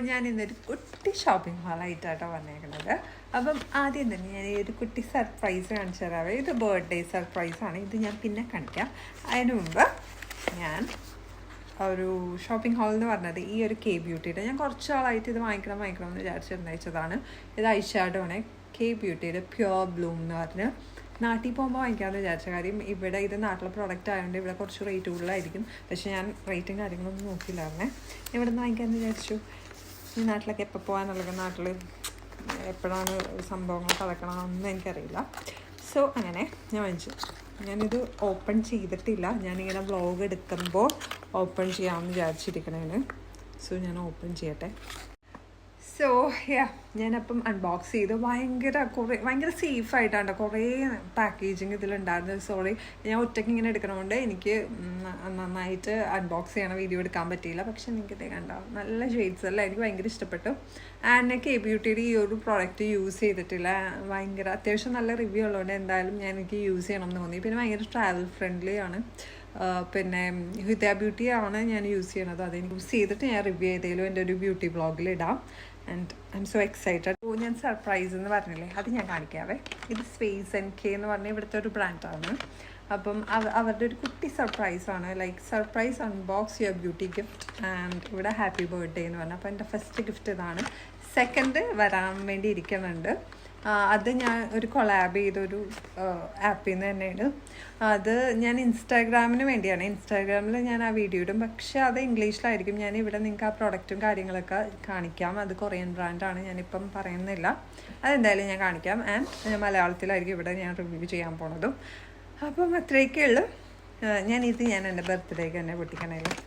ഞാൻ ഇന്നൊരു കുട്ടി ഷോപ്പിംഗ് ഹാളായിട്ടാട്ടോ വന്നേക്കുന്നത്. അപ്പം ആദ്യം തന്നെ ഞാൻ ഈ ഒരു കുട്ടി സർപ്രൈസ് കാണിച്ചു തരാവേ. ഇത് ബർത്ത്ഡേ സർപ്രൈസാണ്. ഇത് ഞാൻ പിന്നെ കാണിക്കാം. അതിന് മുമ്പ് ഞാൻ ഒരു ഷോപ്പിംഗ് ഹാൾ എന്ന് പറഞ്ഞത് ഈ ഒരു കെ ബ്യൂട്ടിയുടെ ഞാൻ കുറച്ച് നാളായിട്ട് ഇത് വാങ്ങിക്കണം എന്ന് വിചാരിച്ചിട്ടുണ്ടായിച്ചതാണ്. ഇത് ഐഷാഡോ ആണ്. കെ ബ്യൂട്ടിയുടെ പ്യുവർ ബ്ലൂം എന്ന് പറഞ്ഞ് നാട്ടിൽ പോകുമ്പോൾ വാങ്ങിക്കാമെന്ന് വിചാരിച്ച കാര്യം ഇവിടെ ഇത് നാട്ടിലെ പ്രോഡക്റ്റ് ആയതുകൊണ്ട് ഇവിടെ കുറച്ച് റേറ്റ് കൂടുതലായിരിക്കും. പക്ഷേ ഞാൻ റേറ്റും കാര്യങ്ങളൊന്നും നോക്കിയില്ലായിരുന്നേ. ഇവിടെ നിന്ന് വാങ്ങിക്കാമെന്ന് വിചാരിച്ചു. ഈ നാട്ടിലൊക്കെ എപ്പോൾ പോകാനുള്ളത്, നാട്ടിൽ എപ്പോഴാണ് സംഭവങ്ങൾ കളക്കണമെന്ന് എനിക്കറിയില്ല. സോ അങ്ങനെ ഞാൻ വാങ്ങിച്ചു. ഞാനിത് ഓപ്പൺ ചെയ്തിട്ടില്ല. ഞാനിങ്ങനെ വ്ളോഗ് എടുക്കുമ്പോൾ ഓപ്പൺ ചെയ്യാമെന്ന് വിചാരിച്ചിരിക്കണേന്. സോ ഞാൻ ഓപ്പൺ ചെയ്യട്ടെ. സോ ഞാനപ്പം അൺബോക്സ് ചെയ്തു. ഭയങ്കര സേഫായിട്ടാണ്. കുറേ പാക്കേജിങ് ഇതിലുണ്ടായിരുന്നു. സോറി, ഞാൻ ഒറ്റയ്ക്ക് ഇങ്ങനെ എടുക്കണതുകൊണ്ട് എനിക്ക് നന്നായിട്ട് അൺബോക്സ് ചെയ്യണ വീഡിയോ എടുക്കാൻ പറ്റിയില്ല. പക്ഷെ എനിക്കിത് കണ്ടാവും നല്ല ഷെയ്ഡ്സ് അല്ല, എനിക്ക് ഭയങ്കര ഇഷ്ടപ്പെട്ടു. ആൻഡ് കെ ബ്യൂട്ടിയുടെ ഈ ഒരു പ്രോഡക്റ്റ് യൂസ് ചെയ്തിട്ടില്ല. അത്യാവശ്യം നല്ല റിവ്യൂ ഉള്ളതുകൊണ്ട് എന്തായാലും ഞാൻ എനിക്ക് യൂസ് ചെയ്യണം എന്ന് തോന്നി. പിന്നെ ഭയങ്കര ട്രാവൽ ഫ്രണ്ട്ലി ആണ്. പിന്നെ ഹൃദയ ബ്യൂട്ടി ആണ് ഞാൻ യൂസ് ചെയ്യണത്. അതെനിക്ക് യൂസ് ചെയ്തിട്ട് ഞാൻ റിവ്യൂ ചെയ്തേലും എൻ്റെ ഒരു ബ്യൂട്ടി വ്ളോഗിൽ ഇടാം. And I M so excited. ഞാൻ സർപ്രൈസ് എന്ന് പറഞ്ഞില്ലേ, അത് ഞാൻ കാണിക്കാവേ. ഇത് സ്പേസ് ആൻഡ് കെ എന്ന് പറഞ്ഞ ഇവിടുത്തെ ഒരു ബ്രാൻഡാണ്. അപ്പം അവരുടെ ഒരു കുട്ടി സർപ്രൈസാണ്. Like surprise unbox your beauty gift and ഇവിടെ ഹാപ്പി ബർത്ത്ഡേ എന്ന് പറഞ്ഞു. അപ്പോൾ എൻ്റെ ഫസ്റ്റ് ഗിഫ്റ്റ് ഇതാണ്. സെക്കൻഡ് വരാൻ വേണ്ടി ഇരിക്കുന്നുണ്ട്. അത് ഞാൻ ഒരു കൊളാബ് ചെയ്തൊരു ആപ്പിൽ നിന്ന് തന്നെയാണ്. അത് ഞാൻ ഇൻസ്റ്റാഗ്രാമിന് വേണ്ടിയാണ്. ഇൻസ്റ്റാഗ്രാമിൽ ഞാൻ ആ വീഡിയോ ഇടും. പക്ഷേ അത് ഇംഗ്ലീഷിലായിരിക്കും. ഞാൻ ഇവിടെ നിങ്ങൾക്ക് ആ പ്രൊഡക്റ്റും കാര്യങ്ങളൊക്കെ കാണിക്കാം. അത് കൊറിയൻ ബ്രാൻഡാണ്, ഞാനിപ്പം പറയുന്നില്ല. അതെന്തായാലും ഞാൻ കാണിക്കാം. ആൻഡ് മലയാളത്തിലായിരിക്കും ഇവിടെ ഞാൻ റിവ്യൂ ചെയ്യാൻ പോണതും. അപ്പം അത്രയൊക്കെ ഉള്ളൂ. ഞാൻ എൻ്റെ ബർത്ത്ഡേക്ക് തന്നെ പൊട്ടിക്കണേലും.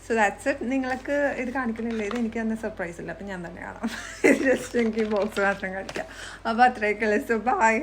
So that's it. നിങ്ങൾക്ക് ഇത് കാണിക്കണില്ല, ഇത് എനിക്ക് തന്നെ സർപ്രൈസ് ഇല്ല. അപ്പം ഞാൻ തന്നെ കാണാം. ജസ്റ്റ് എനിക്ക് ബോക്സ് മാത്രം കാണിക്കാം. അപ്പോൾ അത്രയൊക്കെ ഉള്ളൂ. So by.